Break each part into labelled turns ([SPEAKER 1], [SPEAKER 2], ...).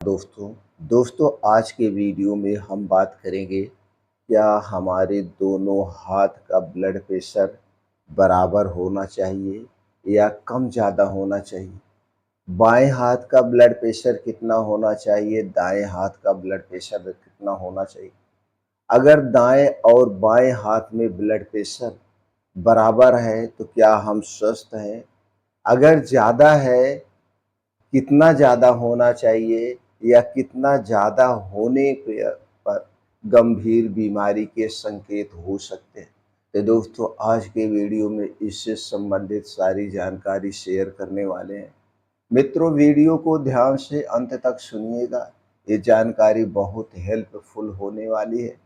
[SPEAKER 1] दोस्तों आज के वीडियो में हम बात करेंगे क्या हमारे दोनों हाथ का ब्लड प्रेशर बराबर होना चाहिए या कम ज़्यादा होना चाहिए। बाएं हाथ का ब्लड प्रेशर कितना होना चाहिए, दाएं हाथ का ब्लड प्रेशर कितना होना चाहिए। अगर दाएं और बाएं हाथ में ब्लड प्रेशर बराबर है तो क्या हम स्वस्थ हैं। अगर ज़्यादा है, कितना ज़्यादा होना चाहिए या कितना ज़्यादा होने पर गंभीर बीमारी के संकेत हो सकते हैं। तो दोस्तों आज के वीडियो में इससे संबंधित सारी जानकारी शेयर करने वाले हैं। मित्रों, वीडियो को ध्यान से अंत तक सुनिएगा, ये जानकारी बहुत हेल्पफुल होने वाली है।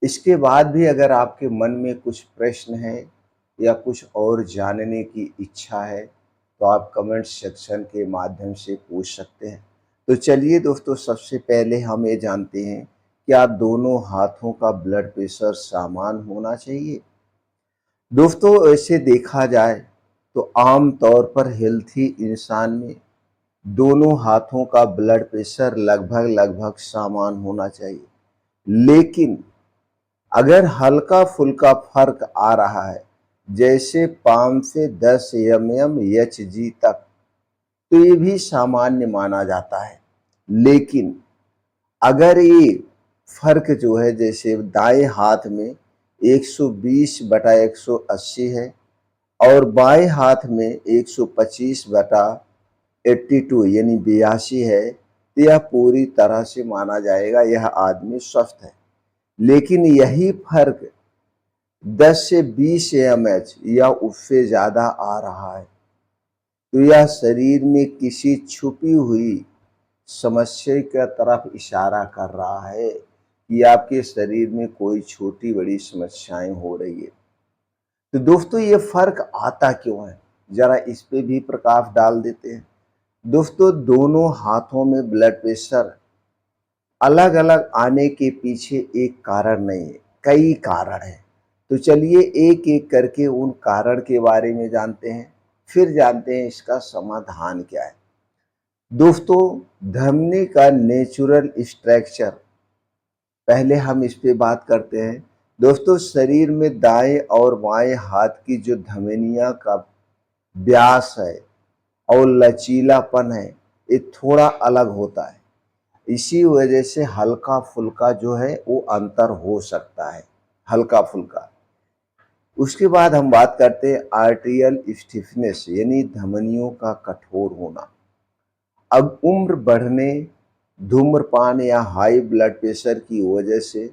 [SPEAKER 1] इसके बाद भी अगर आपके मन में कुछ प्रश्न है या कुछ और जानने की इच्छा है तो आप कमेंट सेक्शन के माध्यम से पूछ सकते हैं। तो चलिए दोस्तों, सबसे पहले हम ये जानते हैं क्या दोनों हाथों का ब्लड प्रेशर समान होना चाहिए। दोस्तों ऐसे देखा जाए तो आम तौर पर हेल्थी इंसान में दोनों हाथों का ब्लड प्रेशर लगभग लगभग समान होना चाहिए। लेकिन अगर हल्का फुल्का फर्क आ रहा है, जैसे 5 से 10 mmHg तक, तो ये भी सामान्य माना जाता है। लेकिन अगर ये फर्क जो है, जैसे दाएं हाथ में 120/180 है और बाएं हाथ में 125/82 यानी 82 है, तो यह पूरी तरह से माना जाएगा यह आदमी स्वस्थ है। लेकिन यही फर्क 10 से 20 एमएच या उससे ज़्यादा आ रहा है तो यह शरीर में किसी छुपी हुई समस्या की तरफ इशारा कर रहा है कि आपके शरीर में कोई छोटी बड़ी समस्याएं हो रही है। तो दोस्तों ये फर्क आता क्यों है, जरा इस पे भी प्रकाश डाल देते हैं। दोस्तों दोनों हाथों में ब्लड प्रेशर अलग अलग आने के पीछे एक कारण नहीं है, कई कारण हैं। तो चलिए एक एक करके उन कारण के बारे में जानते हैं, फिर जानते हैं इसका समाधान क्या है। दोस्तों धमनी का नेचुरल स्ट्रक्चर, पहले हम इस पे बात करते हैं। दोस्तों शरीर में दाएं और बाएं हाथ की जो धमनियां का व्यास है और लचीलापन है, ये थोड़ा अलग होता है। इसी वजह से हल्का फुल्का जो है वो अंतर हो सकता है, हल्का फुल्का। उसके बाद हम बात करते हैं आर्टेरियल स्टिफनेस यानी धमनियों का कठोर होना। अब उम्र बढ़ने, धूम्रपान या हाई ब्लड प्रेशर की वजह से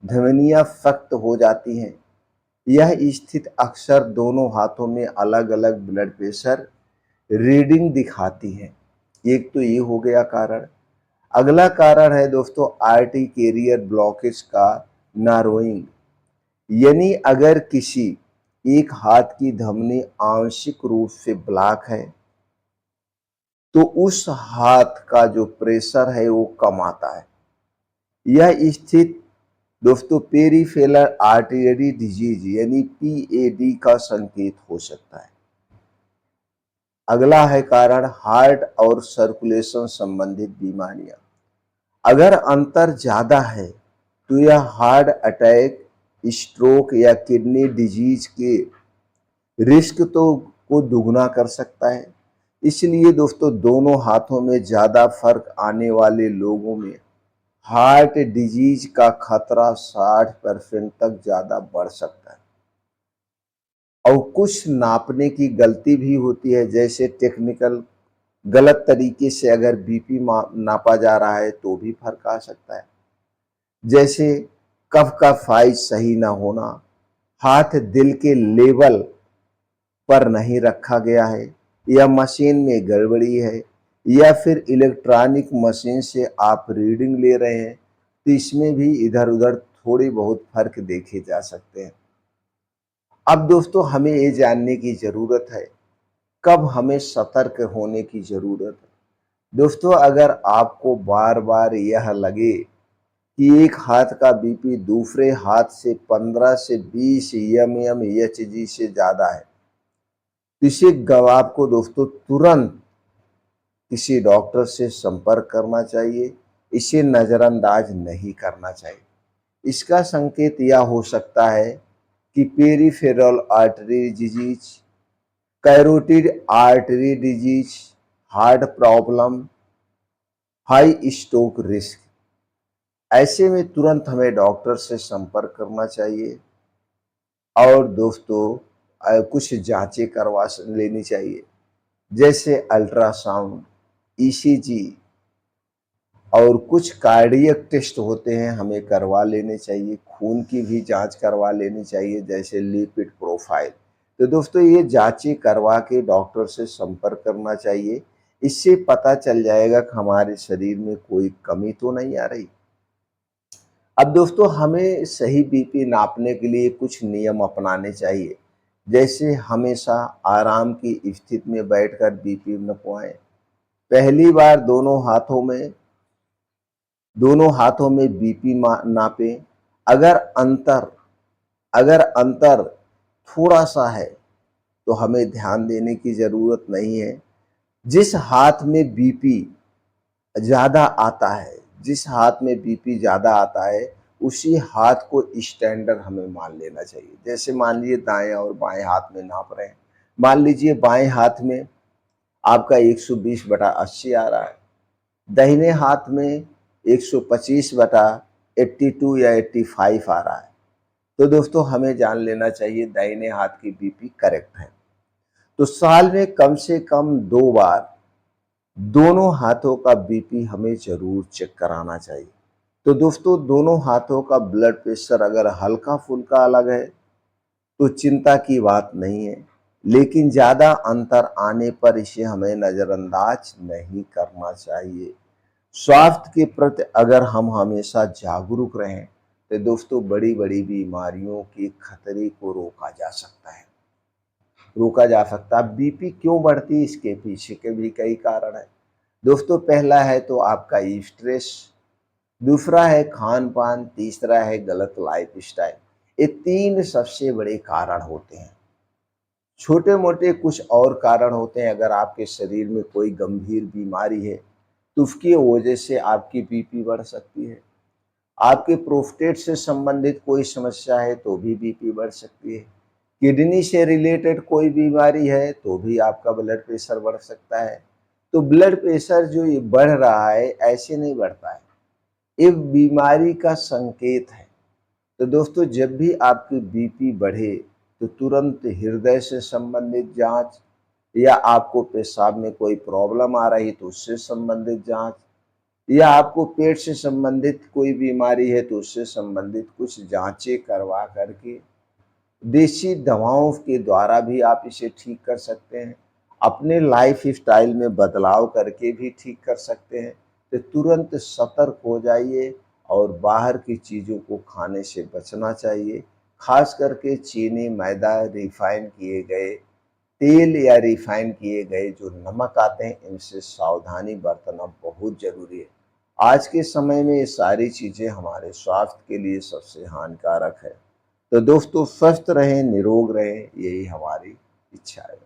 [SPEAKER 1] धमनियां सख्त हो जाती हैं। यह स्थिति अक्सर दोनों हाथों में अलग अलग ब्लड प्रेशर रीडिंग दिखाती है। एक तो ये हो गया कारण। अगला कारण है दोस्तों आर्टरी कैरियर ब्लॉकेज का नारोइंग, यानी अगर किसी एक हाथ की धमनी आंशिक रूप से ब्लॉक है तो उस हाथ का जो प्रेशर है वो कम आता है। यह स्थिति दोस्तों पेरिफेरल आर्टरी डिजीज यानी पीएडी का संकेत हो सकता है। अगला है कारण हार्ट और सर्कुलेशन संबंधित बीमारियां। अगर अंतर ज्यादा है तो यह हार्ट अटैक, स्ट्रोक या किडनी डिजीज के रिस्क को दुगना कर सकता है। इसलिए दोस्तों दोनों हाथों में ज्यादा फर्क आने वाले लोगों में हार्ट डिजीज का खतरा 60% तक ज्यादा बढ़ सकता है। और कुछ नापने की गलती भी होती है, जैसे टेक्निकल गलत तरीके से अगर बीपी नापा जा रहा है तो भी फर्क आ सकता है। जैसे कफ का साइज सही ना होना, हाथ दिल के लेवल पर नहीं रखा गया है, या मशीन में गड़बड़ी है, या फिर इलेक्ट्रॉनिक मशीन से आप रीडिंग ले रहे हैं, तो इसमें भी इधर उधर थोड़ी बहुत फर्क देखे जा सकते हैं। अब दोस्तों हमें ये जानने की ज़रूरत है कब हमें सतर्क होने की ज़रूरत है। दोस्तों अगर आपको बार बार यह लगे कि एक हाथ का बीपी दूसरे हाथ से 15 से 20 mmHg से ज़्यादा है, तो इसे आपको दोस्तों तुरंत किसी डॉक्टर से संपर्क करना चाहिए, इसे नज़रअंदाज नहीं करना चाहिए। इसका संकेत यह हो सकता है कि peripheral artery disease, carotid artery disease, heart problem, high stroke risk. ऐसे में तुरंत हमें डॉक्टर से संपर्क करना चाहिए और दोस्तों कुछ जांचें करवा लेनी चाहिए, जैसे अल्ट्रासाउंड, ईसीजी और कुछ कार्डियक टेस्ट होते हैं हमें करवा लेने चाहिए। खून की भी जांच करवा लेनी चाहिए, जैसे लिपिड प्रोफाइल। तो दोस्तों ये जांचें करवा के डॉक्टर से संपर्क करना चाहिए। इससे पता चल जाएगा कि हमारे शरीर में कोई कमी तो नहीं आ रही। अब दोस्तों हमें सही बीपी नापने के लिए कुछ नियम अपनाने चाहिए, जैसे हमेशा आराम की स्थिति में बैठकर बीपी नपवाएं। पहली बार दोनों हाथों में बीपी नापें। अगर अंतर थोड़ा सा है तो हमें ध्यान देने की जरूरत नहीं है। जिस हाथ में बीपी ज्यादा आता है जिस हाथ में बीपी ज्यादा आता है उसी हाथ को स्टैंडर्ड हमें मान लेना चाहिए। जैसे मान लीजिए दाएं और बाएं हाथ में नाप रहे हैं। मान लीजिए बाएं हाथ में आपका 120/80 आ रहा है, दाहिने हाथ में 125/82 या 85 आ रहा है, तो दोस्तों हमें जान लेना चाहिए दाहिने हाथ की बीपी करेक्ट है। तो साल में कम से कम 2 बार दोनों हाथों का बीपी हमें जरूर चेक कराना चाहिए। तो दोस्तों दोनों हाथों का ब्लड प्रेशर अगर हल्का फुल्का अलग है तो चिंता की बात नहीं है, लेकिन ज्यादा अंतर आने पर इसे हमें नजरअंदाज नहीं करना चाहिए। स्वास्थ्य के प्रति अगर हम हमेशा जागरूक रहें तो दोस्तों बड़ी बड़ी बीमारियों के खतरे को रोका जा सकता है। बीपी क्यों बढ़ती है, इसके पीछे के भी कई कारण है दोस्तों। पहला है तो आपका स्ट्रेस, दूसरा है खान पान, तीसरा है गलत लाइफस्टाइल। ये 3 सबसे बड़े कारण होते हैं। छोटे मोटे कुछ और कारण होते हैं। अगर आपके शरीर में कोई गंभीर बीमारी है तो उसकी वजह से आपकी बीपी बढ़ सकती है। आपके प्रोस्टेट से संबंधित कोई समस्या है तो भी बीपी बढ़ सकती है। किडनी से रिलेटेड कोई बीमारी है तो भी आपका ब्लड प्रेशर बढ़ सकता है। तो ब्लड प्रेशर जो ये बढ़ रहा है ऐसे नहीं बढ़ता है, ये बीमारी का संकेत है। तो दोस्तों जब भी आपकी बीपी बढ़े तो तुरंत हृदय से संबंधित जांच, या आपको पेशाब में कोई प्रॉब्लम आ रही तो उससे संबंधित जांच, या आपको पेट से संबंधित कोई बीमारी है तो उससे संबंधित कुछ जांचें करवा करके देसी दवाओं के द्वारा भी आप इसे ठीक कर सकते हैं। अपने लाइफ स्टाइल में बदलाव करके भी ठीक कर सकते हैं। तो तुरंत सतर्क हो जाइए और बाहर की चीज़ों को खाने से बचना चाहिए। खास करके चीनी, मैदा, रिफाइन किए गए तेल या रिफाइन किए गए जो नमक आते हैं, इनसे सावधानी बरतना बहुत जरूरी है। आज के समय में ये सारी चीज़ें हमारे स्वास्थ्य के लिए सबसे हानिकारक है। तो दोस्तों स्वस्थ रहें, निरोग रहें, यही हमारी इच्छा है।